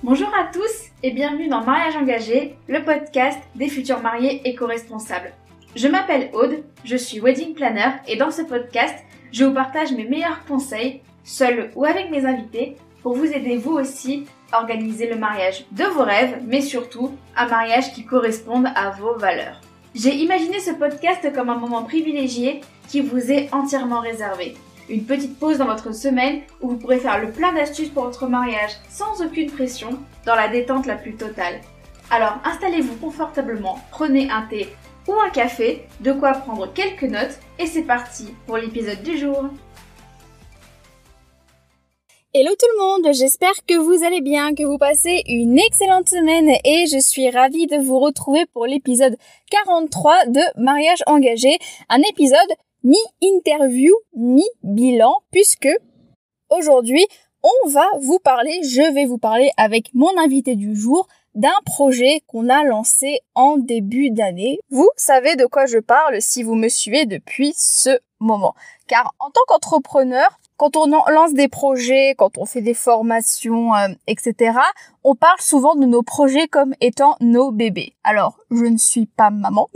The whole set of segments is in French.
Bonjour à tous et bienvenue dans Mariage engagé, le podcast des futurs mariés éco-responsables. Je m'appelle Aude, je suis wedding planner et dans ce podcast, je vous partage mes meilleurs conseils, seul ou avec mes invités, pour vous aider vous aussi à organiser le mariage de vos rêves, mais surtout un mariage qui corresponde à vos valeurs. J'ai imaginé ce podcast comme un moment privilégié qui vous est entièrement réservé. Une petite pause dans votre semaine où vous pourrez faire le plein d'astuces pour votre mariage sans aucune pression, dans la détente la plus totale. Alors installez-vous confortablement, prenez un thé ou un café, de quoi prendre quelques notes et c'est parti pour l'épisode du jour. Hello tout le monde, j'espère que vous allez bien, que vous passez une excellente semaine et je suis ravie de vous retrouver pour l'épisode 43 de Mariage engagé, un épisode mi-interview, mi-bilan, puisque aujourd'hui, je vais vous parler avec mon invité du jour d'un projet qu'on a lancé en début d'année. Vous savez de quoi je parle si vous me suivez depuis ce moment. Car en tant qu'entrepreneur, quand on lance des projets, quand on fait des formations, etc., on parle souvent de nos projets comme étant nos bébés. Alors, je ne suis pas maman,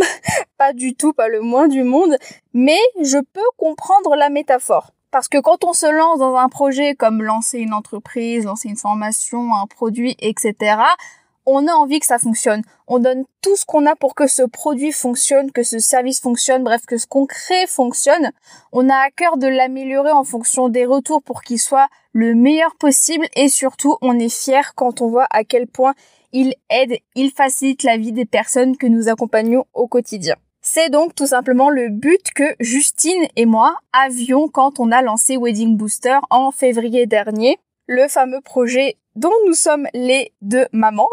pas du tout, pas le moins du monde, mais je peux comprendre la métaphore. Parce que quand on se lance dans un projet comme lancer une entreprise, lancer une formation, un produit, etc., on a envie que ça fonctionne. On donne tout ce qu'on a pour que ce produit fonctionne, que ce service fonctionne, bref, que ce qu'on crée fonctionne. On a à cœur de l'améliorer en fonction des retours pour qu'il soit le meilleur possible et surtout, on est fier quand on voit à quel point il aide, il facilite la vie des personnes que nous accompagnons au quotidien. C'est donc tout simplement le but que Justine et moi avions quand on a lancé Wedding Booster en février dernier, le fameux projet dont nous sommes les deux mamans.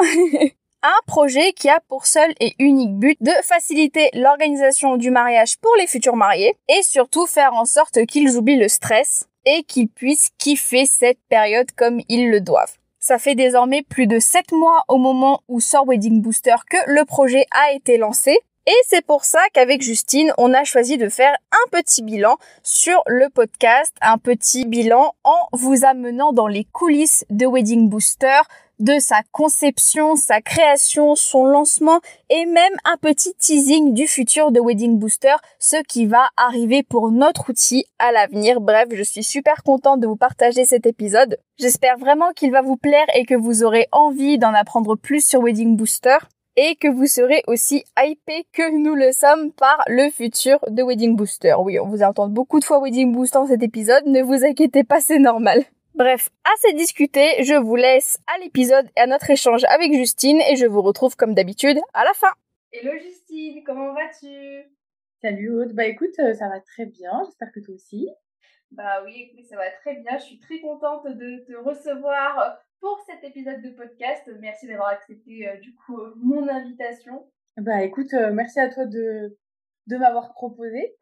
Un projet qui a pour seul et unique but de faciliter l'organisation du mariage pour les futurs mariés et surtout faire en sorte qu'ils oublient le stress et qu'ils puissent kiffer cette période comme ils le doivent. Ça fait désormais plus de 7 mois au moment où sort Wedding Booster que le projet a été lancé. Et c'est pour ça qu'avec Justine, on a choisi de faire un petit bilan sur le podcast, un petit bilan en vous amenant dans les coulisses de Wedding Booster, de sa conception, sa création, son lancement et même un petit teasing du futur de Wedding Booster, ce qui va arriver pour notre outil à l'avenir. Bref, je suis super contente de vous partager cet épisode. J'espère vraiment qu'il va vous plaire et que vous aurez envie d'en apprendre plus sur Wedding Booster. Et que vous serez aussi hypés que nous le sommes par le futur de Wedding Booster. Oui, on vous a entendu beaucoup de fois Wedding Booster dans cet épisode, ne vous inquiétez pas, c'est normal. Bref, assez discuté, je vous laisse à l'épisode et à notre échange avec Justine et je vous retrouve comme d'habitude à la fin. Hello Justine, comment vas-tu ? Salut Aude, écoute, ça va très bien, j'espère que toi aussi. Bah oui, écoute, ça va très bien, je suis très contente de te recevoir pour cet épisode de podcast. Merci d'avoir accepté mon invitation. Écoute, merci à toi de m'avoir proposé.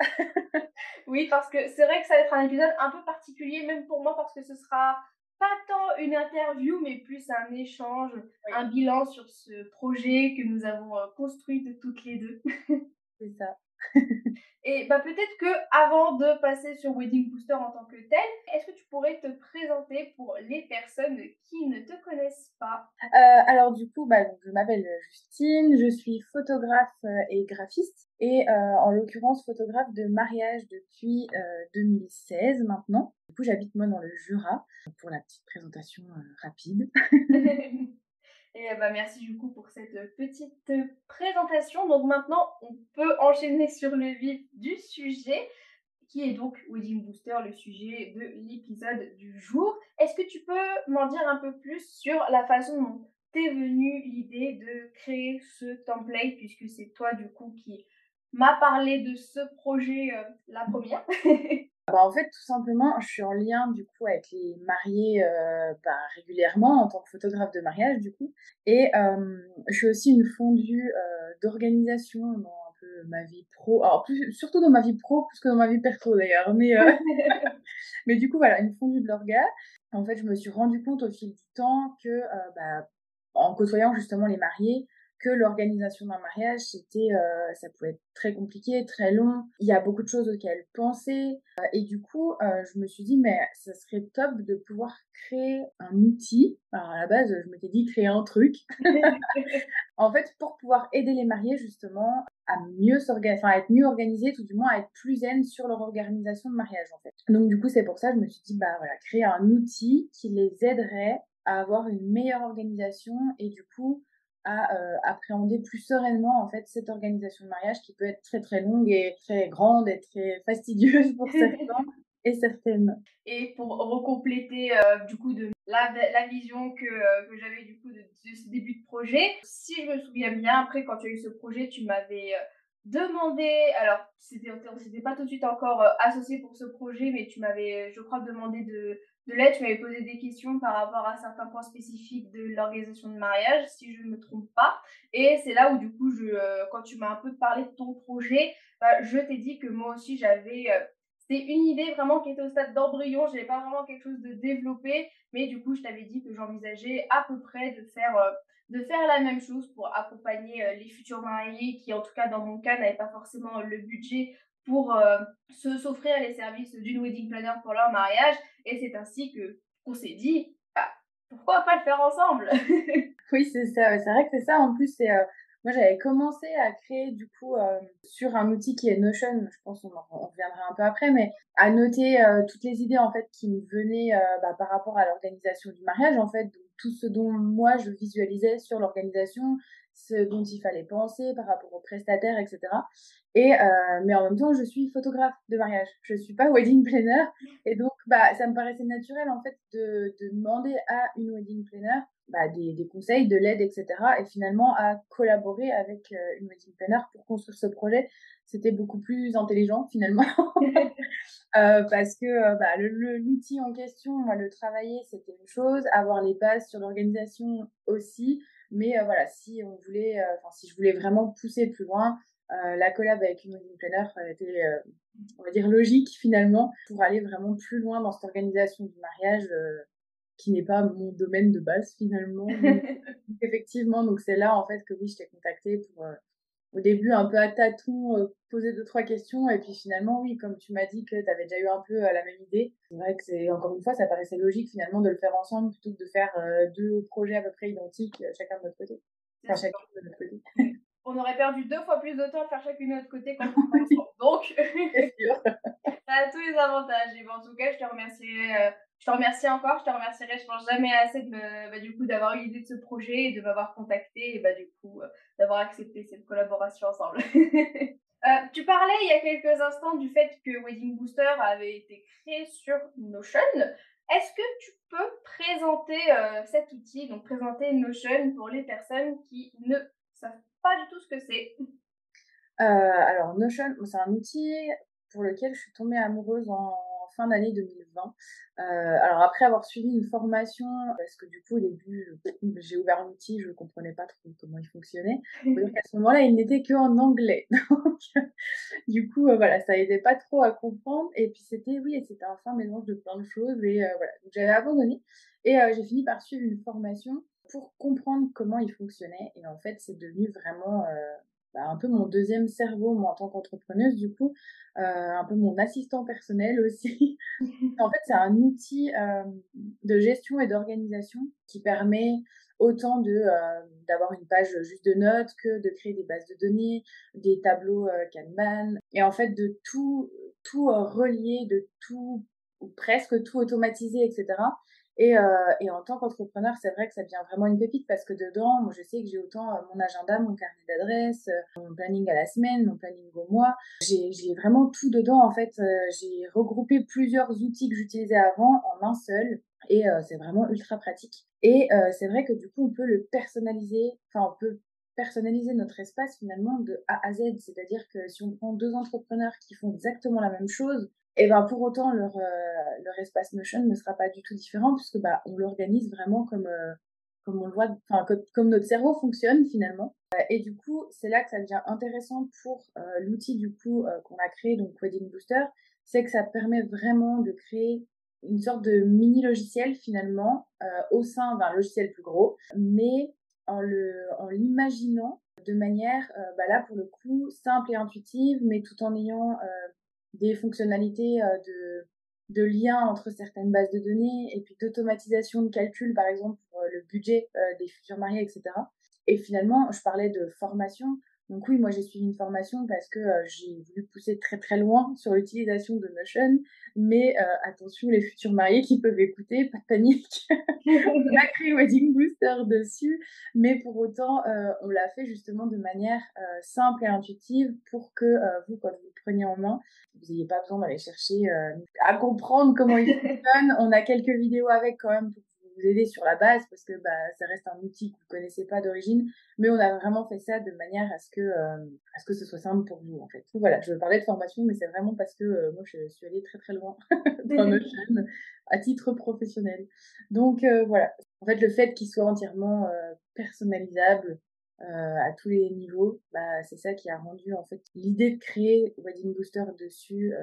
Oui, parce que c'est vrai que ça va être un épisode un peu particulier, même pour moi, parce que ce sera pas tant une interview, mais plus un échange, un bilan sur ce projet que nous avons construit de toutes les deux. C'est ça. Et peut-être que avant de passer sur Wedding Booster en tant que tel, est-ce que tu pourrais te présenter pour les personnes qui ne te connaissent pas ? Alors du coup, je m'appelle Justine, je suis photographe et graphiste et en l'occurrence photographe de mariage depuis 2016 maintenant. Du coup, j'habite moi dans le Jura pour la petite présentation rapide. Et merci du coup pour cette petite présentation. Donc maintenant, on peut enchaîner sur le vif du sujet, qui est donc Wedding Booster, le sujet de l'épisode du jour. Est-ce que tu peux m'en dire un peu plus sur la façon dont t'es venue l'idée de créer ce template, puisque c'est toi du coup qui m'as parlé de ce projet la première. En fait, tout simplement, je suis en lien du coup avec les mariés régulièrement en tant que photographe de mariage du coup. Et je suis aussi une fondue d'organisation dans un peu ma vie pro. Alors surtout dans ma vie pro plus que dans ma vie perso d'ailleurs. Mais du coup voilà, une fondue de l'orga. En fait, je me suis rendu compte au fil du temps que en côtoyant justement les mariés, que l'organisation d'un mariage, ça pouvait être très compliqué, très long. Il y a beaucoup de choses auxquelles penser. Et du coup, je me suis dit, mais ça serait top de pouvoir créer un outil. Alors à la base, je m'étais dit créer un truc. En fait, pour pouvoir aider les mariés justement à mieux s'organiser, enfin à être mieux organisés, tout du moins à être plus zen sur leur organisation de mariage en fait. Donc du coup, c'est pour ça que je me suis dit, bah voilà, créer un outil qui les aiderait à avoir une meilleure organisation et du coup à appréhender plus sereinement en fait cette organisation de mariage qui peut être très très longue et très grande et très fastidieuse pour certains et certaines. Et pour recompléter du coup de la vision que j'avais du coup de ce début de projet, si je me souviens bien, après quand tu as eu ce projet, tu m'avais demandé, alors on s'était pas tout de suite encore associé pour ce projet, mais tu m'avais, je crois, demandé de l'aide, tu m'avais posé des questions par rapport à certains points spécifiques de l'organisation de mariage, si je ne me trompe pas. Et c'est là où du coup, quand tu m'as un peu parlé de ton projet, je t'ai dit que moi aussi j'avais c'était une idée vraiment qui était au stade d'embryon, j'avais pas vraiment quelque chose de développé, mais du coup je t'avais dit que j'envisageais à peu près de faire la même chose pour accompagner les futurs mariés qui en tout cas dans mon cas n'avaient pas forcément le budget pour s'offrir les services d'une wedding planner pour leur mariage, et c'est ainsi qu'on s'est dit pourquoi pas le faire ensemble. Oui, c'est ça. Ouais, c'est vrai que c'est ça. En plus, moi, j'avais commencé à créer du coup sur un outil qui est Notion. Je pense on reviendra un peu après, mais à noter toutes les idées en fait qui me venaient par rapport à l'organisation du mariage en fait, donc, tout ce dont moi je visualisais sur l'organisation, ce dont il fallait penser par rapport aux prestataires, etc. Et mais en même temps, je suis photographe de mariage. Je suis pas wedding planner, et donc ça me paraissait naturel en fait de demander à une wedding planner des conseils, de l'aide, etc. Et finalement, à collaborer avec une wedding planner pour construire ce projet, c'était beaucoup plus intelligent finalement. Parce que l'outil en question, moi, le travailler, c'était une chose, avoir les bases sur l'organisation aussi. Mais voilà, si je voulais vraiment pousser plus loin, la collab avec une wedding planner était, on va dire, logique finalement pour aller vraiment plus loin dans cette organisation du mariage qui n'est pas mon domaine de base finalement. Donc, effectivement, donc c'est là en fait que oui, je t'ai contacté pour au début un peu à tâtons poser 2-3 questions et puis finalement oui, comme tu m'as dit que tu avais déjà eu un peu la même idée, c'est vrai que c'est encore une fois ça paraissait logique finalement de le faire ensemble plutôt que de faire deux projets à peu près identiques chacun de notre côté. Enfin chacun de notre côté. On aurait perdu 2 fois plus de temps à faire chacune de notre côté quand on fait ensemble. Donc C'est sûr. ça a tous les avantages. Et en tout cas, je te remercie encore. Je te remercierai, je pense jamais assez du coup d'avoir eu l'idée de ce projet et de m'avoir contacté et du coup d'avoir accepté cette collaboration ensemble. Tu parlais il y a quelques instants du fait que Wedding Booster avait été créé sur Notion. Est-ce que tu peux présenter cet outil, donc présenter Notion pour les personnes qui ne savent pas du tout ce que c'est? Alors Notion, c'est un outil pour lequel je suis tombée amoureuse en fin d'année 2020. Alors après avoir suivi une formation, parce que du coup au début j'ai ouvert l'outil, je comprenais pas trop comment il fonctionnait. Faut dire qu'à ce moment-là, il n'était qu'en anglais. Donc du coup voilà, ça aidait pas trop à comprendre. Et puis c'était un fin mélange de plein de choses et voilà. Donc j'avais abandonné et j'ai fini par suivre une formation pour comprendre comment il fonctionnait. Et en fait, c'est devenu vraiment un peu mon deuxième cerveau, moi, en tant qu'entrepreneuse, du coup, un peu mon assistant personnel aussi. En fait, c'est un outil de gestion et d'organisation qui permet autant d'avoir une page juste de notes que de créer des bases de données, des tableaux Kanban, et en fait de tout relier, de tout, ou presque tout automatiser, etc. Et en tant qu'entrepreneur, c'est vrai que ça devient vraiment une pépite parce que dedans, moi, je sais que j'ai autant mon agenda, mon carnet d'adresses, mon planning à la semaine, mon planning au mois. J'ai vraiment tout dedans, en fait. J'ai regroupé plusieurs outils que j'utilisais avant en un seul et c'est vraiment ultra pratique. Et c'est vrai que du coup, on peut le personnaliser, enfin, on peut personnaliser notre espace finalement de A à Z. C'est-à-dire que si on prend deux entrepreneurs qui font exactement la même chose, et pour autant leur espace Notion ne sera pas du tout différent puisque on l'organise vraiment comme on le voit, enfin comme notre cerveau fonctionne finalement. Et du coup, c'est là que ça devient intéressant pour l'outil du coup qu'on a créé, donc Wedding Booster, c'est que ça permet vraiment de créer une sorte de mini logiciel finalement au sein d'un logiciel plus gros, mais en l'imaginant de manière, là pour le coup, simple et intuitive, mais tout en ayant des fonctionnalités de lien entre certaines bases de données et puis d'automatisation de calcul, par exemple pour le budget des futurs mariés, etc. Et finalement, je parlais de formation. Donc oui, moi j'ai suivi une formation parce que j'ai voulu pousser très très loin sur l'utilisation de Notion. Mais attention, les futurs mariés qui peuvent écouter, pas de panique. On a créé Wedding Booster dessus, mais pour autant, on l'a fait justement de manière simple et intuitive pour que vous, quand vous le preniez en main, vous n'ayez pas besoin d'aller chercher à comprendre comment il fonctionne. On a quelques vidéos avec quand même pour vous aider sur la base parce que ça reste un outil que vous connaissez pas d'origine, mais on a vraiment fait ça de manière à ce que ce soit simple pour vous en fait. Donc, voilà, je parlais de formation, mais c'est vraiment parce que moi je suis allée très très loin dans Notion à titre professionnel. Donc voilà, en fait le fait qu'il soit entièrement personnalisable à tous les niveaux, c'est ça qui a rendu en fait l'idée de créer Wedding Booster dessus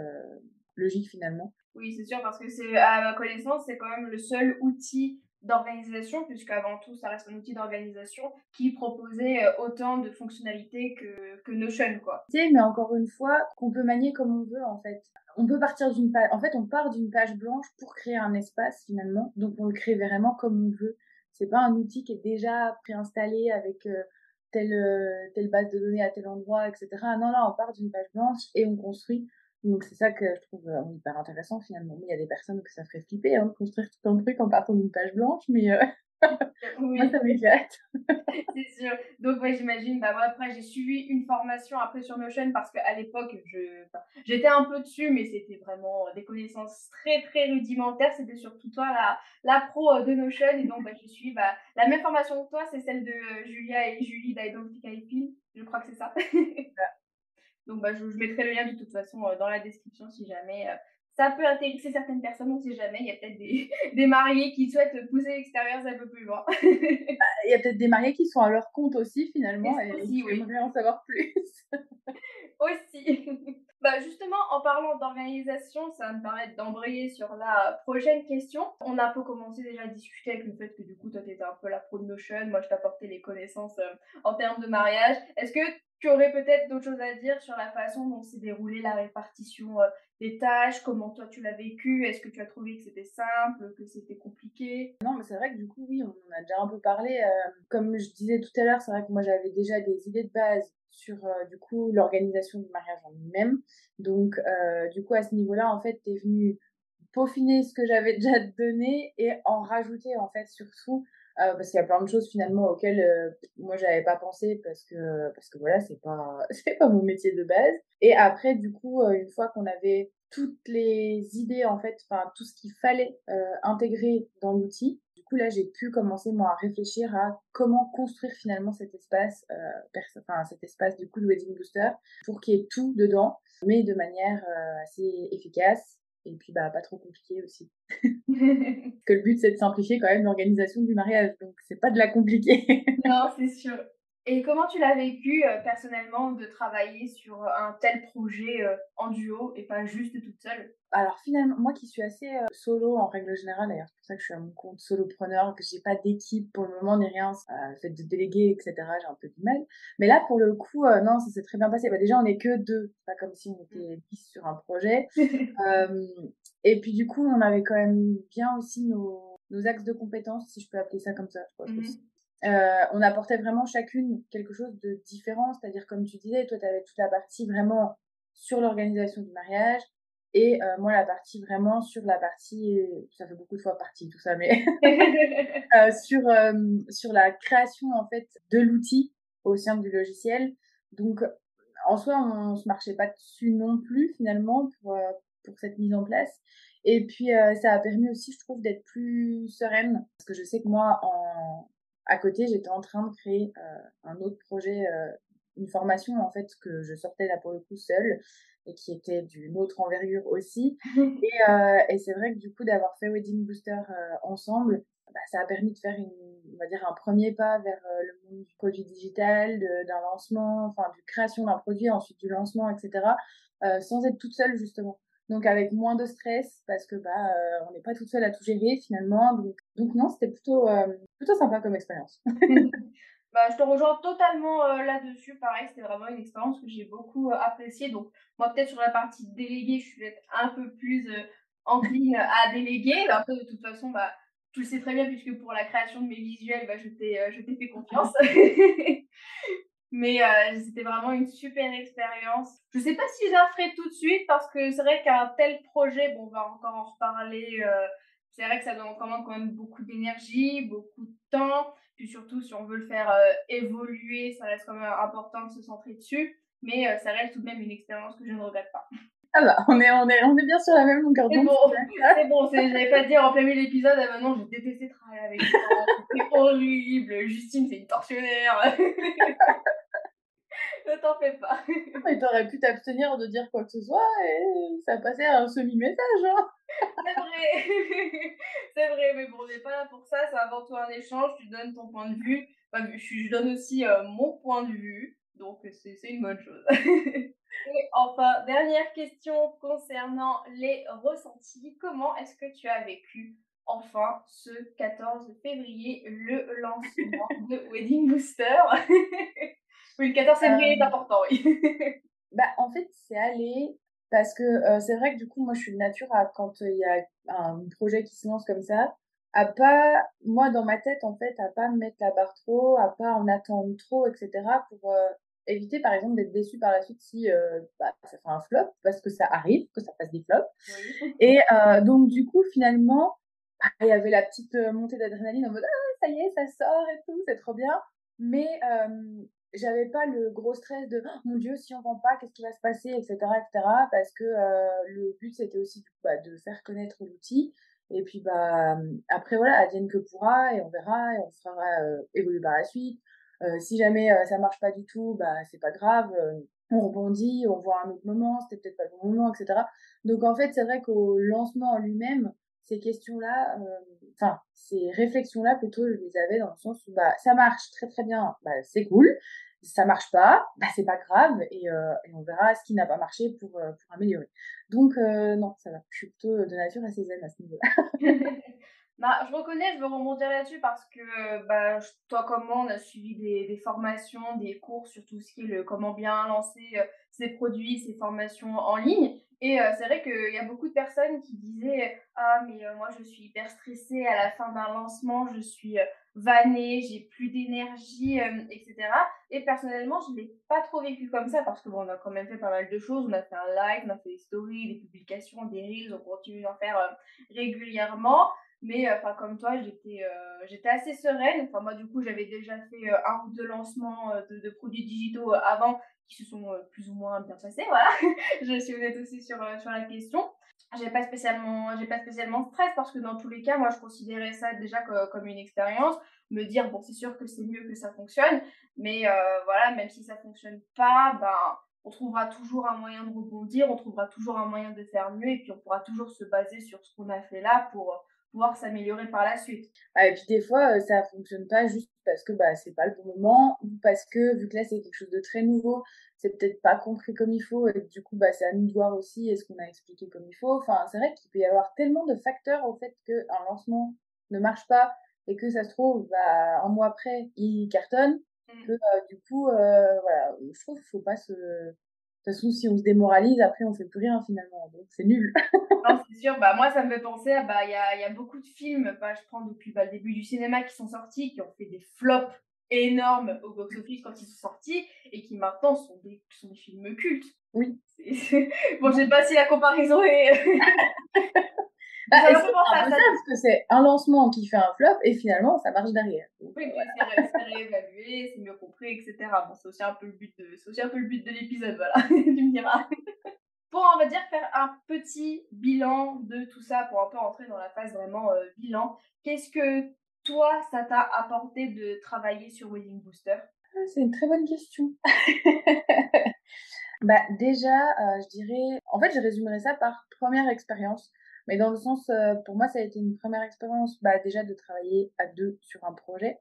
logique finalement. Oui, c'est sûr, parce que c'est, à ma connaissance, c'est quand même le seul outil d'organisation, puisqu'avant tout, ça reste un outil d'organisation qui proposait autant de fonctionnalités que Notion, quoi. Mais encore une fois, qu'on peut manier comme on veut, en fait. On peut partir d'une page, en fait, on part d'une page blanche pour créer un espace, finalement. Donc, on le crée vraiment comme on veut. C'est pas un outil qui est déjà préinstallé avec telle base de données à tel endroit, etc. Non, on part d'une page blanche et on construit. Donc, c'est ça que je trouve hyper intéressant, finalement. Il y a des personnes que ça ferait flipper, de construire tout un truc en partant d'une page blanche, mais moi, Oui. ça m'éclate. C'est sûr. Donc, ouais, j'imagine. Moi, après, j'ai suivi une formation après sur Notion parce qu'à l'époque, j'étais un peu dessus, mais c'était vraiment des connaissances très, très rudimentaires. C'était surtout toi, la pro de Notion. Et donc, j'ai suivi la même formation que toi, c'est celle de Julia et Julie d'Identify Field. Je crois que c'est ça. Donc, je mettrai le lien de toute façon dans la description si jamais ça peut intéresser certaines personnes. On sait jamais. Il y a peut-être des mariés qui souhaitent pousser l'expérience un peu plus loin. Il y a peut-être des mariés qui sont à leur compte aussi, finalement, et Aussi, qui oui. aimeraient en savoir plus. Aussi. Justement, en parlant d'organisation, ça va me permettre d'embrayer sur la prochaine question. On a un peu commencé déjà à discuter avec le fait que du coup, toi, t'étais un peu la pro de Notion, moi, je t'apportais les connaissances en termes de mariage. Est-ce que tu aurais peut-être d'autres choses à dire sur la façon dont s'est déroulée la répartition des tâches, comment toi tu l'as vécu, est-ce que tu as trouvé que c'était simple, que c'était compliqué? Non, mais c'est vrai que du coup, oui, on en a déjà un peu parlé. Comme je disais tout à l'heure, c'est vrai que moi, j'avais déjà des idées de base sur, du coup, l'organisation du mariage en lui-même. Donc, du coup, à ce niveau-là, en fait, t'es venu peaufiner ce que j'avais déjà donné et en rajouter, en fait, surtout, parce qu'il y a plein de choses, finalement, auxquelles moi, j'avais pas pensé parce que voilà, c'est pas, c'est pas mon métier de base. Et après, du coup, une fois qu'on avait toutes les idées, en fait, enfin, tout ce qu'il fallait intégrer dans l'outil, du coup, là, j'ai pu commencer, moi, à réfléchir à comment construire finalement cet espace, cet espace, du coup, de Wedding Booster pour qu'il y ait tout dedans, mais de manière assez efficace et puis, pas trop compliqué aussi. Parce que le but, c'est de simplifier quand même l'organisation du mariage, donc c'est pas de la compliquer. Non, c'est sûr. Et comment tu l'as vécu personnellement de travailler sur un tel projet en duo et pas juste toute seule? Alors finalement, moi qui suis assez solo en règle générale, d'ailleurs c'est pour ça que je suis à mon compte solopreneur, que j'ai pas d'équipe pour le moment ni rien, le fait de déléguer, etc., j'ai un peu du mal. Mais là, pour le coup, non, ça s'est très bien passé. Déjà, on est que deux, c'est pas comme si on était 10 sur un projet. Et puis du coup, on avait quand même bien aussi nos axes de compétences, si je peux appeler ça comme ça, je pense aussi. On apportait vraiment chacune quelque chose de différent, c'est-à-dire comme tu disais, toi tu avais toute la partie vraiment sur l'organisation du mariage et moi la partie vraiment sur la partie, ça fait beaucoup de fois partie tout ça, mais sur la création en fait de l'outil au sein du logiciel. Donc en soi on se marchait pas dessus non plus finalement pour cette mise en place. Et puis ça a permis aussi, je trouve, d'être plus sereine parce que je sais que moi à côté, j'étais en train de créer un autre projet, une formation en fait que je sortais là pour le coup seule et qui était d'une autre envergure aussi. Et c'est vrai que du coup d'avoir fait Wedding Booster ensemble, ça a permis de faire on va dire un premier pas vers le monde du produit digital, d'un lancement, enfin de création d'un produit, ensuite du lancement, etc. Sans être toute seule justement. Donc avec moins de stress parce que on n'est pas toute seule à tout gérer finalement. Donc non, c'était plutôt sympa comme expérience. Bah, je te rejoins totalement là-dessus. Pareil, c'était vraiment une expérience que j'ai beaucoup appréciée. Donc, moi, peut-être sur la partie déléguée, je suis peut-être un peu plus encline à déléguer. Après, de toute façon, bah, tu le sais très bien, puisque pour la création de mes visuels, bah, je t'ai fait confiance. Mais c'était vraiment une super expérience. Je sais pas si je la ferai tout de suite parce que c'est vrai qu'un tel projet, bon, on va encore en reparler. C'est vrai que ça demande quand même beaucoup d'énergie, beaucoup de temps. Puis surtout, si on veut le faire évoluer, ça reste quand même important de se centrer dessus. Mais ça reste tout de même une expérience que je ne regrette pas. Ah bah, on est bien sur la même longueur C'est d'onde. bon, c'est bon. J'allais pas te dire en plein milieu de l'épisode, ah bah non, j'ai détesté travailler avec toi. C'était horrible. Justine, c'est une tortionnaire. Ne t'en fais pas. Mais t'aurais pu t'abstenir de dire quoi que ce soit et ça passait à un semi-message, hein. C'est vrai, c'est vrai, mais bon, on n'est pas là pour ça, c'est avant tout un échange, tu donnes ton point de vue, enfin, je donne aussi mon point de vue, donc c'est une bonne chose. Et enfin, dernière question concernant les ressentis, comment est-ce que tu as vécu enfin ce 14 février le lancement de Wedding Booster? Oui, le 14 février est important, oui. Bah, en fait, c'est allé parce que c'est vrai que du coup, moi, je suis de nature à quand il y a un projet qui se lance comme ça, à pas, moi, dans ma tête, en fait, à pas me mettre la barre trop, à pas en attendre trop, etc. pour éviter, par exemple, d'être déçue par la suite si bah, ça fait un flop, parce que ça arrive, que ça fasse des flops. Oui. Et donc, du coup, finalement, bah, il y avait la petite montée d'adrénaline en mode ah, ça y est, ça sort et tout, c'est trop bien. Mais j'avais pas le gros stress de oh, mon Dieu, si on vend pas, qu'est-ce qui va se passer, etc., etc. Parce que le but c'était aussi bah, de faire connaître l'outil. Et puis bah après voilà, advienne que pourra et on verra et on fera évoluer par la suite. Si jamais ça marche pas du tout, bah c'est pas grave. On rebondit, on voit un autre moment, c'était peut-être pas le bon moment, etc. Donc en fait, c'est vrai qu'au lancement en lui-même, ces questions-là, enfin, ces réflexions-là, plutôt, je les avais dans le sens où, bah, ça marche très très bien, bah, c'est cool. Ça marche pas, bah, c'est pas grave, et on verra ce qui n'a pas marché pour améliorer. Donc, non, ça va. Je suis plutôt de nature assez zen à ce niveau-là. Bah, je reconnais, je veux rebondir là-dessus parce que bah, toi comme moi, on a suivi des formations, des cours sur tout ce qui est le comment bien lancer ses produits, ses formations en ligne. Et c'est vrai qu'il y a beaucoup de personnes qui disaient ah mais moi je suis hyper stressée à la fin d'un lancement, je suis vannée, j'ai plus d'énergie, etc. Et personnellement, je l'ai pas trop vécu comme ça parce que bon, on a quand même fait pas mal de choses. On a fait un live, on a fait des stories, des publications, des reels, on continue d'en faire régulièrement. Mais enfin comme toi, j'étais assez sereine. Enfin moi du coup, j'avais déjà fait un ou deux lancements de produits digitaux avant qui se sont plus ou moins bien passés. Voilà, je suis honnête aussi sur la question. J'ai pas spécialement de stress parce que dans tous les cas, moi je considérais ça déjà comme une expérience. Me dire bon, c'est sûr que c'est mieux que ça fonctionne, mais voilà, même si ça fonctionne pas, ben on trouvera toujours un moyen de rebondir, on trouvera toujours un moyen de faire mieux et puis on pourra toujours se baser sur ce qu'on a fait là pour pouvoir s'améliorer par la suite. Ah, et puis des fois, ça fonctionne pas juste parce que bah, c'est pas le bon moment, ou parce que vu que là c'est quelque chose de très nouveau, c'est peut-être pas compris comme il faut, et que, du coup, bah, c'est à nous de voir aussi est-ce qu'on a expliqué comme il faut. Enfin, c'est vrai qu'il peut y avoir tellement de facteurs au fait qu'un lancement ne marche pas et que ça se trouve, bah, un mois après, il cartonne, que du coup, voilà, je trouve qu'il faut pas se. De toute façon, si on se démoralise, après on fait plus rien finalement, donc c'est nul. Non, c'est sûr. Bah, moi, ça me fait penser à, bah, il y a beaucoup de films, bah, je prends depuis bah, le début du cinéma qui sont sortis, qui ont fait des flops énormes au box-office quand ils sont sortis et qui maintenant sont des films cultes. Oui. Bon, je sais pas si la comparaison est. Bah, Mais ça et m'a si, fait c'est penser un à peu ça. ça, parce que c'est un lancement qui fait un flop et finalement ça marche derrière. Donc, Oui, puis voilà. c'est réévalué, c'est mieux compris, etc. Bon, c'est aussi un peu le but c'est aussi un peu le but de l'épisode, voilà. Tu me diras. Pour, on va dire, faire un petit bilan de tout ça, pour un peu entrer dans la phase vraiment bilan, qu'est-ce que toi, ça t'a apporté de travailler sur Wedding Booster? Ah, c'est une très bonne question. Bah, déjà, je dirais, en fait, je résumerais ça par première expérience. Mais dans le sens, pour moi, ça a été une première expérience, bah, déjà de travailler à deux sur un projet.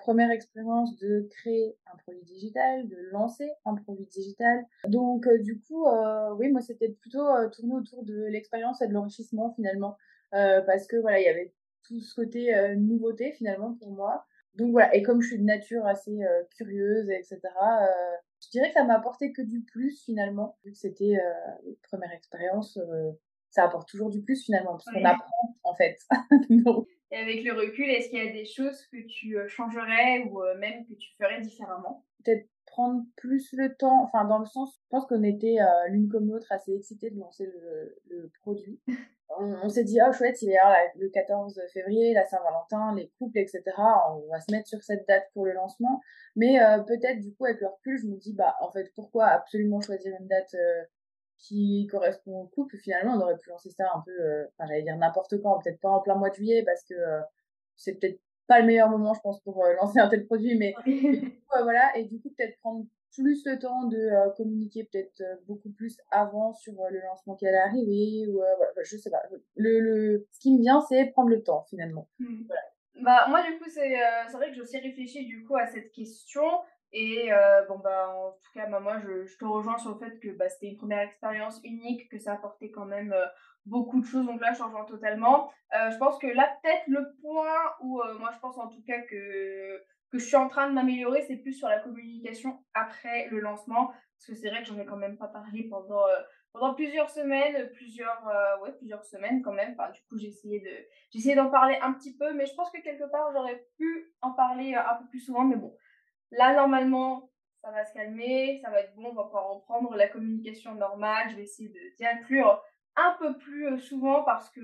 Première expérience de créer un produit digital, de lancer un produit digital. Donc, du coup, oui, moi, c'était plutôt tourné autour de l'expérience et de l'enrichissement finalement, parce que voilà, il y avait tout ce côté nouveauté finalement pour moi. Donc voilà, et comme je suis de nature assez curieuse, etc., je dirais que ça m'a apporté que du plus finalement, vu que c'était une première expérience, ça apporte toujours du plus finalement, parce qu'on Ouais. apprend en fait. Donc, Et avec le recul, est-ce qu'il y a des choses que tu changerais ou même que tu ferais différemment? peut-être prendre plus le temps, enfin dans le sens, je pense qu'on était l'une comme l'autre assez excitées de lancer le produit. On s'est dit: «Ah chouette, il est là, le 14 février, la Saint-Valentin, les couples et cetera, on va se mettre sur cette date pour le lancement». Mais peut-être du coup avec le recul, je me dis: «Bah, en fait, pourquoi absolument choisir une date, qui correspond au couple?» Finalement, on aurait pu lancer ça un peu, enfin j'allais dire n'importe quand, peut-être pas en plein mois de juillet parce que, c'est peut-être pas le meilleur moment je pense pour, lancer un tel produit, mais du coup, voilà, et du coup peut-être prendre plus le temps de communiquer peut-être beaucoup plus avant sur le lancement qui allait arriver ou voilà, je sais pas. Ce qui me vient, c'est prendre le temps finalement. Mmh. Voilà. Bah, moi, du coup, c'est vrai que j'ai aussi réfléchi, du coup, à cette question et bon, bah, en tout cas, bah, moi, je te rejoins sur le fait que, bah, c'était une première expérience unique, que ça apportait quand même, beaucoup de choses, donc là, je te rejoins totalement. Je pense que là, peut-être le point où, moi, je pense en tout cas que je suis en train de m'améliorer, c'est plus sur la communication après le lancement. Parce que c'est vrai que j'en ai quand même pas parlé pendant plusieurs semaines, plusieurs semaines quand même. Enfin, du coup, j'ai essayé d'en parler un petit peu, mais je pense que quelque part, j'aurais pu en parler un peu plus souvent. Mais bon, là, normalement, ça va se calmer, ça va être bon, on va pouvoir reprendre la communication normale. Je vais essayer d'y inclure un peu plus souvent parce que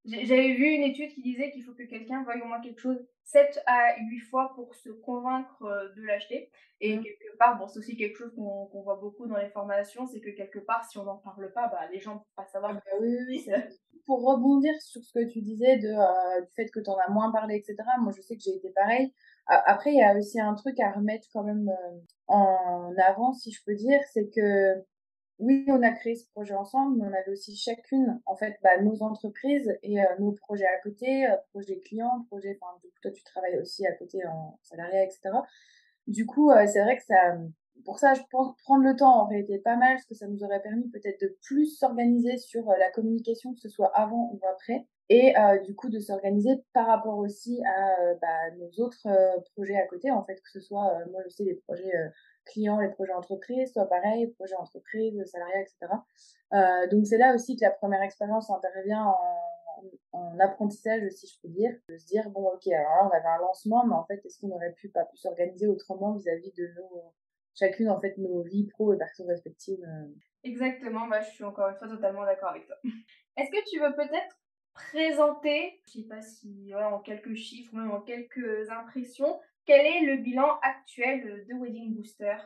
j'avais vu une étude qui disait qu'il faut que quelqu'un veuille au moins quelque chose 7 à 8 fois pour se convaincre de l'acheter. Et Mmh. quelque part, bon, c'est aussi quelque chose qu'on voit beaucoup dans les formations, c'est que quelque part, si on n'en parle pas, bah, les gens ne peuvent pas Ah savoir bah, que ça oui, oui, oui. existe. Pour rebondir sur ce que tu disais du fait que tu en as moins parlé et cetera, moi je sais que j'ai été pareil. A Après il y a aussi un truc à remettre quand même, en avant si je peux dire, c'est que oui, on a créé ce projet ensemble, mais on avait aussi chacune, en fait, bah, nos entreprises et nos projets à côté, projets clients, projets, enfin, du coup, toi, tu travailles aussi à côté en salariat, etc. Du coup, c'est vrai que ça, pour ça, je pense prendre le temps aurait été pas mal, parce que ça nous aurait permis peut-être de plus s'organiser sur la communication, que ce soit avant ou après, et du coup, de s'organiser par rapport aussi à bah, nos autres projets à côté, en fait, que ce soit, moi, je sais, les projets clients, les projets entreprises, soit pareil, projets entreprises, salariat, etc. Donc c'est là aussi que la première expérience intervient en apprentissage, si je peux dire, de se dire, bon, ok, alors là, on avait un lancement, mais en fait, est-ce qu'on aurait pas pu s'organiser autrement vis-à-vis de chacune, en fait, nos vies pro et perso respectives. Exactement, bah, je suis encore une fois totalement d'accord avec toi. Est-ce que tu veux peut-être présenter, je sais pas si voilà, en quelques chiffres, même en quelques impressions, quel est le bilan actuel de Wedding Booster?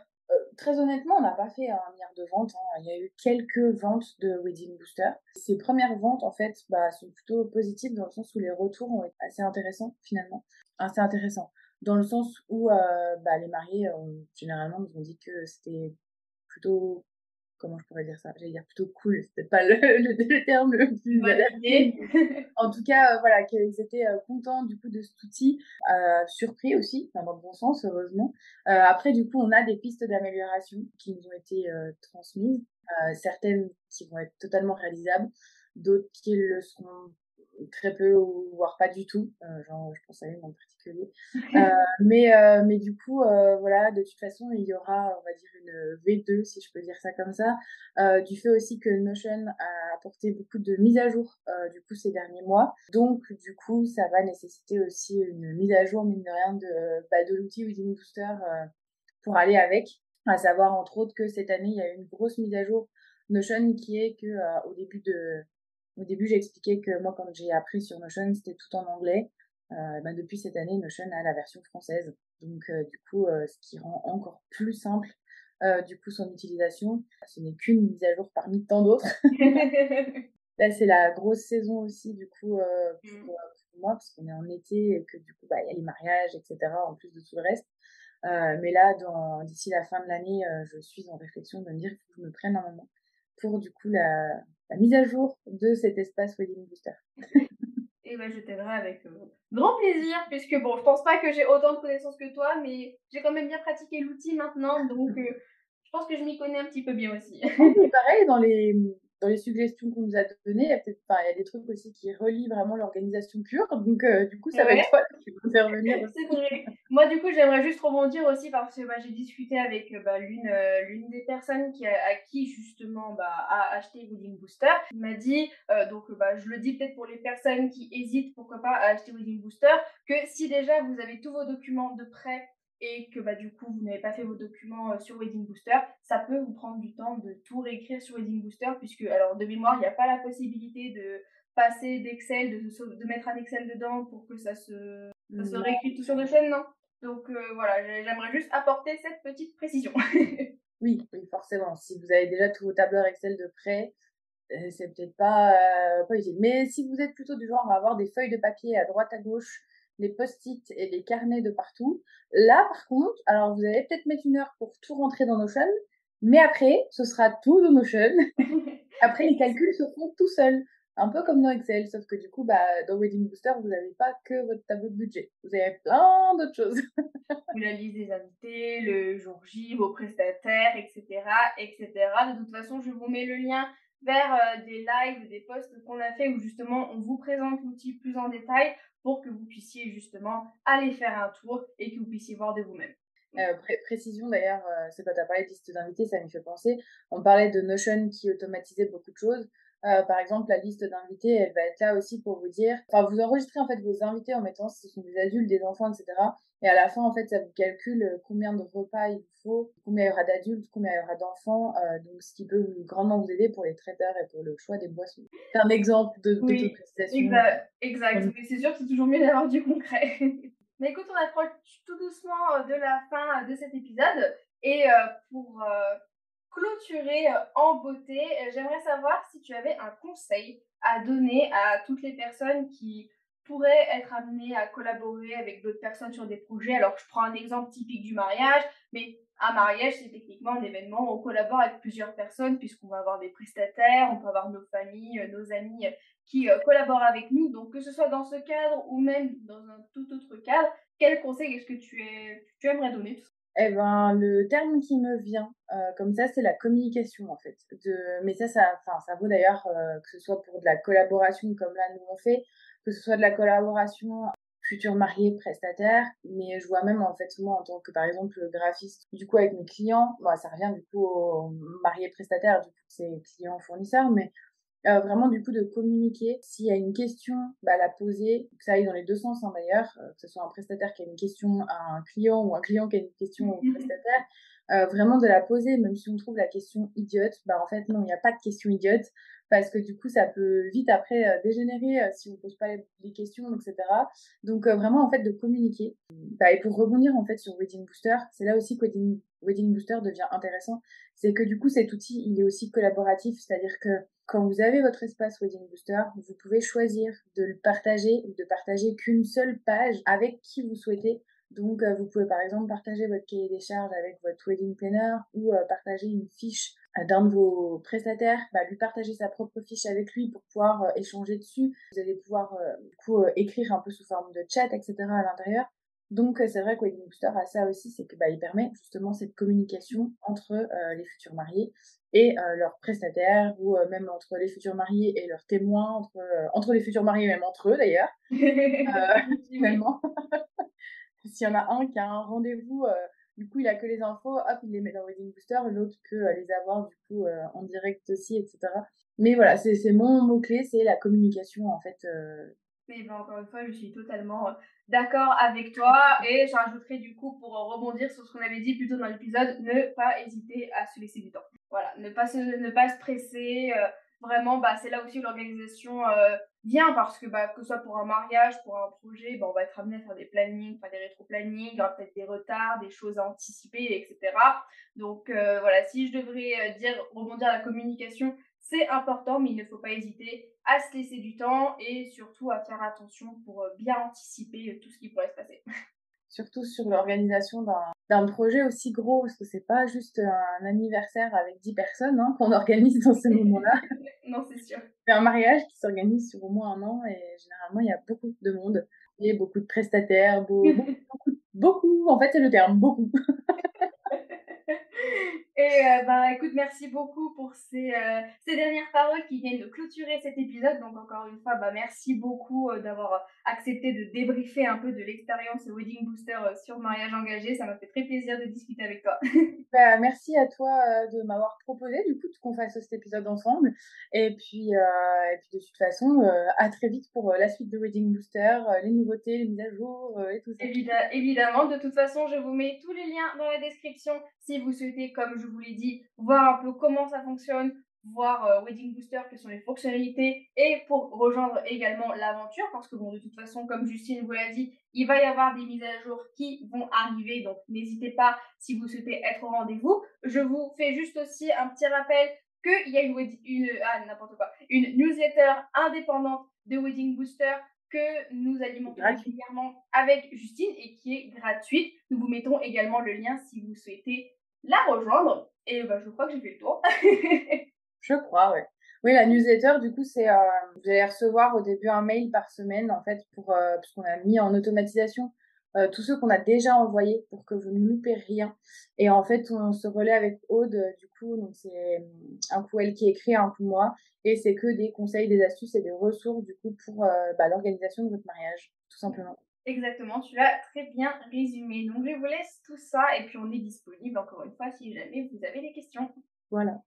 Très honnêtement, on n'a pas fait 1 milliard de ventes, hein. Il y a eu quelques ventes de Wedding Booster. Ces premières ventes, en fait, bah, sont plutôt positives dans le sens où les retours ont été assez intéressants, finalement. Assez intéressants. Dans le sens où bah, les mariés, généralement, nous ont dit que c'était plutôt, comment je pourrais dire ça? J'allais dire plutôt cool, c'est peut-être pas le terme le Une plus bonne adapté, idée. en tout cas, voilà, qu'ils étaient contents du coup de cet outil, surpris aussi, enfin, dans le bon sens, heureusement. Après, du coup, on a des pistes d'amélioration qui nous ont été transmises, certaines qui vont être totalement réalisables, d'autres qui le seront très peu ou voire pas du tout. Genre, je pense à une en particulier. Mais du coup, voilà, de toute façon, il y aura, on va dire, une V2, si je peux dire ça comme ça, du fait aussi que Notion a apporté beaucoup de mises à jour, du coup, ces derniers mois. Donc, du coup, ça va nécessiter aussi une mise à jour, mine de rien, de l'outil Wedding Booster pour aller avec. À savoir, entre autres, que cette année, il y a eu une grosse mise à jour Notion qui est que au début, j'ai expliqué que moi, quand j'ai appris sur Notion, c'était tout en anglais. Bah, depuis cette année, Notion a la version française. Donc, du coup, ce qui rend encore plus simple, du coup, son utilisation. Ce n'est qu'une mise à jour parmi tant d'autres. Là, c'est la grosse saison aussi, du coup, Mmh. pour moi, parce qu'on est en été et que, du coup, bah, il y a les mariages, etc., en plus de tout le reste. Mais là, d'ici la fin de l'année, je suis en réflexion de me dire qu'il faut que je me prenne un moment pour, du coup, la mise à jour de cet espace Wedding Booster. Et ben, je t'aiderai avec grand plaisir, puisque bon, je pense pas que j'ai autant de connaissances que toi, mais j'ai quand même bien pratiqué l'outil maintenant, donc je pense que je m'y connais un petit peu bien aussi. Non, mais pareil, dans les suggestions qu'on nous a données, il y a il y a des trucs aussi qui relient vraiment l'organisation pure. Donc, du coup, ça va être toi qui va intervenir aussi. C'est vrai. Moi, du coup, j'aimerais juste rebondir aussi parce que j'ai discuté avec l'une des personnes à qui justement a acheté Wedding Booster. Il m'a dit, je le dis peut-être pour les personnes qui hésitent, pourquoi pas, à acheter Wedding Booster, que si déjà vous avez tous vos documents de prêt et que du coup vous n'avez pas fait vos documents sur Wedding Booster, ça peut vous prendre du temps de tout réécrire sur Wedding Booster, puisque alors de mémoire, il n'y a pas la possibilité de passer d'Excel, de mettre un Excel dedans pour que ça se réécrit tout sur deux chaînes, non? Donc voilà, j'aimerais juste apporter cette petite précision. Oui, forcément. Si vous avez déjà tous vos tableurs Excel de prêt, c'est peut-être pas utile. Mais si vous êtes plutôt du genre à avoir des feuilles de papier à droite à gauche, les post-it et les carnets de partout, là par contre, alors vous allez peut-être mettre 1 heure pour tout rentrer dans Notion, mais après, ce sera tout dans Notion. Après, les calculs se font tout seuls. Un peu comme dans Excel, sauf que du coup, dans Wedding Booster, vous n'avez pas que votre tableau de budget. Vous avez plein d'autres choses. La liste des invités, le jour J, vos prestataires, etc., etc. De toute façon, je vous mets le lien vers des lives, des posts qu'on a fait où justement on vous présente l'outil plus en détail pour que vous puissiez justement aller faire un tour et que vous puissiez voir de vous-même. Précision d'ailleurs, c'est quand tu as parlé de liste d'invités, ça m'y fait penser. On parlait de Notion qui automatisait beaucoup de choses. Par exemple, la liste d'invités, elle va être là aussi pour vous dire, vous enregistrez en fait vos invités en mettant si ce sont des adultes, des enfants, etc. Et à la fin, en fait, ça vous calcule combien de repas il vous faut, combien il y aura d'adultes, combien il y aura d'enfants, donc ce qui peut grandement vous aider pour les traiteurs et pour le choix des boissons. C'est un exemple d'automatisation. Exact. Mais c'est sûr que c'est toujours mieux d'avoir du concret. Mais écoute, on approche tout doucement de la fin de cet épisode. Et pour clôturer en beauté, j'aimerais savoir si tu avais un conseil à donner à toutes les personnes qui pourraient être amenées à collaborer avec d'autres personnes sur des projets. Alors, je prends un exemple typique du mariage, mais un mariage, c'est techniquement un événement où on collabore avec plusieurs personnes puisqu'on va avoir des prestataires, on peut avoir nos familles, nos amis qui collaborent avec nous. Donc, que ce soit dans ce cadre ou même dans un tout autre cadre, quel conseil est-ce que tu aimerais donner? Eh ben, le terme qui me vient comme ça, c'est la communication en fait. Mais ça vaut d'ailleurs que ce soit pour de la collaboration comme là nous on fait, que ce soit de la collaboration futurs mariés prestataires, mais je vois même en fait moi en tant que par exemple graphiste, du coup avec mes clients, ça revient du coup aux mariés prestataires, du coup c'est clients fournisseurs, mais vraiment du coup de communiquer. S'il y a une question, la poser, que ça aille dans les deux sens d'ailleurs, que ce soit un prestataire qui a une question à un client ou un client qui a une question au prestataire, vraiment de la poser, même si on trouve la question idiote, en fait non, il n'y a pas de question idiote, parce que du coup ça peut vite après dégénérer si on pose pas les questions, etc. Donc vraiment en fait de communiquer. Et pour rebondir en fait sur Wedding Booster, c'est là aussi que Wedding Booster devient intéressant, c'est que du coup cet outil il est aussi collaboratif, c'est-à-dire que quand vous avez votre espace Wedding Booster, vous pouvez choisir de le partager ou de partager qu'une seule page avec qui vous souhaitez. Donc, vous pouvez par exemple partager votre cahier des charges avec votre wedding planner ou partager une fiche d'un de vos prestataires, lui partager sa propre fiche avec lui pour pouvoir échanger dessus. Vous allez pouvoir écrire un peu sous forme de chat, etc. à l'intérieur. Donc, c'est vrai que Wedding Booster a ça aussi, c'est que il permet justement cette communication entre les futurs mariés et leurs prestataires, ou même entre les futurs mariés et leurs témoins, entre les futurs mariés, même entre eux d'ailleurs, finalement. S'il y en a un qui a un rendez-vous, du coup il a que les infos, hop, il les met dans Wedding Booster, l'autre peut les avoir du coup en direct aussi, etc. Mais voilà, c'est mon mot-clé, c'est la communication en fait. Mais encore une fois, je suis totalement d'accord avec toi, et je rajouterai du coup, pour rebondir sur ce qu'on avait dit plus tôt dans l'épisode, ne pas hésiter à se laisser du temps. Voilà, ne pas se presser. Vraiment, c'est là aussi où l'organisation vient, parce que que ce soit pour un mariage, pour un projet, on va être amené à faire des plannings, des rétro-plannings, il y aura peut-être des retards, des choses à anticiper, etc. Donc voilà, si je devrais rebondir à la communication, c'est important, mais il ne faut pas hésiter à se laisser du temps et surtout à faire attention pour bien anticiper tout ce qui pourrait se passer. Surtout sur l'organisation d'un projet aussi gros, parce que c'est pas juste un anniversaire avec 10 personnes qu'on organise dans ces moments-là. Non, c'est sûr. C'est un mariage qui s'organise sur au moins 1 an, et généralement il y a beaucoup de monde et beaucoup de prestataires, beaucoup, en fait c'est le terme, beaucoup. Écoute, merci beaucoup pour ces dernières paroles qui viennent de clôturer cet épisode. Donc encore une fois, merci beaucoup d'avoir accepté de débriefer un peu de l'expérience Wedding Booster sur Mariage Engagé. Ça m'a fait très plaisir de discuter avec toi. Merci à toi de m'avoir proposé du coup qu'on fasse cet épisode ensemble. Et puis de toute façon, à très vite pour la suite de Wedding Booster, les nouveautés, les mises à jour et tout ça. Évidemment, de toute façon, je vous mets tous les liens dans la description si vous souhaitez, comme je vous l'ai dit, voir un peu comment ça fonctionne, voir Wedding Booster, quelles sont les fonctionnalités, et pour rejoindre également l'aventure, parce que de toute façon, comme Justine vous l'a dit, il va y avoir des mises à jour qui vont arriver, donc n'hésitez pas si vous souhaitez être au rendez-vous. Je vous fais juste aussi un petit rappel qu'il y a une newsletter indépendante de Wedding Booster que nous alimentons régulièrement avec Justine et qui est gratuite. Nous vous mettons également le lien si vous souhaitez la rejoindre. Et je crois que j'ai fait le tour. Je crois, ouais. Oui, la newsletter, du coup, c'est vous allez recevoir au début un mail par semaine, en fait, parce qu'on a mis en automatisation tous ceux qu'on a déjà envoyés pour que vous ne loupez rien. Et en fait, on se relaie avec Aude, du coup, donc c'est un coup elle qui écrit, un coup moi, et c'est que des conseils, des astuces et des ressources, du coup, pour l'organisation de votre mariage, tout simplement. Exactement, tu l'as très bien résumé. Donc, je vous laisse tout ça, et puis on est disponible, encore une fois, si jamais vous avez des questions. Voilà.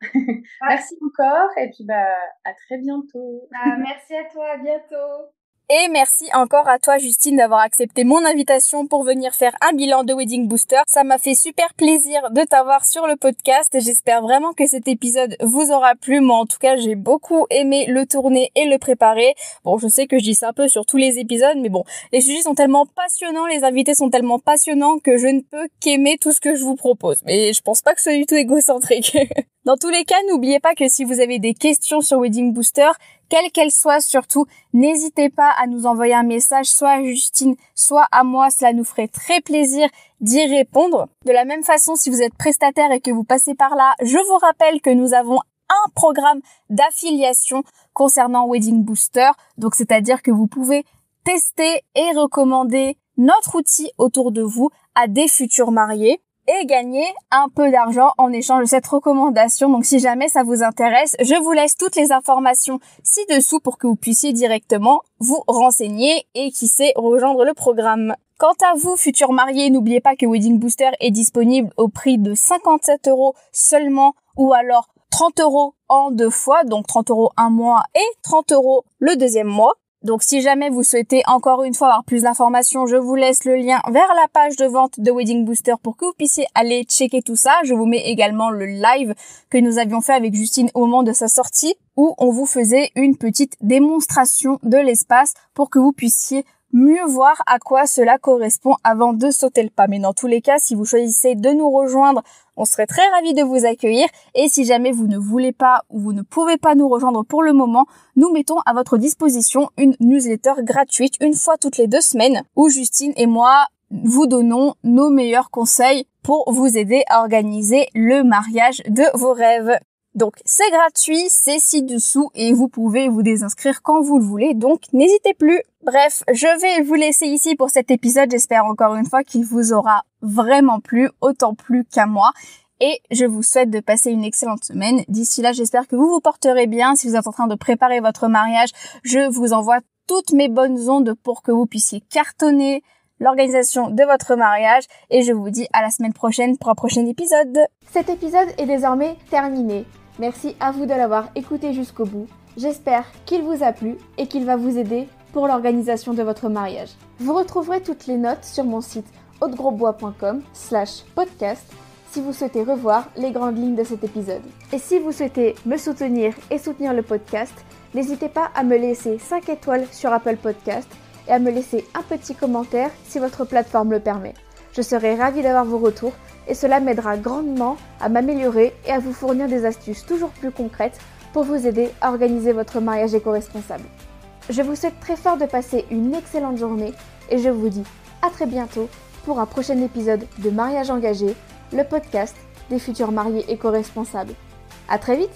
Merci encore, et puis à très bientôt. Merci à toi, à bientôt. Et merci encore à toi Justine d'avoir accepté mon invitation pour venir faire un bilan de Wedding Booster. Ça m'a fait super plaisir de t'avoir sur le podcast. J'espère vraiment que cet épisode vous aura plu. Moi en tout cas j'ai beaucoup aimé le tourner et le préparer. Bon, je sais que je dis ça un peu sur tous les épisodes, mais bon, les sujets sont tellement passionnants, les invités sont tellement passionnants que je ne peux qu'aimer tout ce que je vous propose. Mais je pense pas que ce soit du tout égocentrique. Dans tous les cas, n'oubliez pas que si vous avez des questions sur Wedding Booster, quelles qu'elles soient surtout, n'hésitez pas à nous envoyer un message, soit à Justine, soit à moi. Cela nous ferait très plaisir d'y répondre. De la même façon, si vous êtes prestataire et que vous passez par là, je vous rappelle que nous avons un programme d'affiliation concernant Wedding Booster. Donc, c'est-à-dire que vous pouvez tester et recommander notre outil autour de vous à des futurs mariés et gagner un peu d'argent en échange de cette recommandation. Donc si jamais ça vous intéresse, je vous laisse toutes les informations ci-dessous pour que vous puissiez directement vous renseigner et qui sait rejoindre le programme. Quant à vous, futurs mariés, n'oubliez pas que Wedding Booster est disponible au prix de 57 € seulement ou alors 30 € en 2 fois, donc 30 € un mois et 30 € le deuxième mois. Donc si jamais vous souhaitez encore une fois avoir plus d'informations, je vous laisse le lien vers la page de vente de Wedding Booster pour que vous puissiez aller checker tout ça. Je vous mets également le live que nous avions fait avec Justine au moment de sa sortie où on vous faisait une petite démonstration de l'espace pour que vous puissiez mieux voir à quoi cela correspond avant de sauter le pas. Mais dans tous les cas, si vous choisissez de nous rejoindre, on serait très ravis de vous accueillir. Et si jamais vous ne voulez pas ou vous ne pouvez pas nous rejoindre pour le moment, nous mettons à votre disposition une newsletter gratuite une fois toutes les 2 semaines où Justine et moi vous donnons nos meilleurs conseils pour vous aider à organiser le mariage de vos rêves. Donc c'est gratuit, c'est ci-dessous et vous pouvez vous désinscrire quand vous le voulez, donc n'hésitez plus. Bref, je vais vous laisser ici pour cet épisode, j'espère encore une fois qu'il vous aura vraiment plu, autant plu qu'à moi. Et je vous souhaite de passer une excellente semaine. D'ici là, j'espère que vous vous porterez bien. Si vous êtes en train de préparer votre mariage, je vous envoie toutes mes bonnes ondes pour que vous puissiez cartonner l'organisation de votre mariage. Et je vous dis à la semaine prochaine pour un prochain épisode. Cet épisode est désormais terminé. Merci à vous de l'avoir écouté jusqu'au bout. J'espère qu'il vous a plu et qu'il va vous aider pour l'organisation de votre mariage. Vous retrouverez toutes les notes sur mon site audegrosbois.com/podcast si vous souhaitez revoir les grandes lignes de cet épisode. Et si vous souhaitez me soutenir et soutenir le podcast, n'hésitez pas à me laisser 5 étoiles sur Apple Podcast et à me laisser un petit commentaire si votre plateforme le permet. Je serai ravie d'avoir vos retours et cela m'aidera grandement à m'améliorer et à vous fournir des astuces toujours plus concrètes pour vous aider à organiser votre mariage éco-responsable. Je vous souhaite très fort de passer une excellente journée et je vous dis à très bientôt pour un prochain épisode de Mariage engagé, le podcast des futurs mariés éco-responsables. À très vite!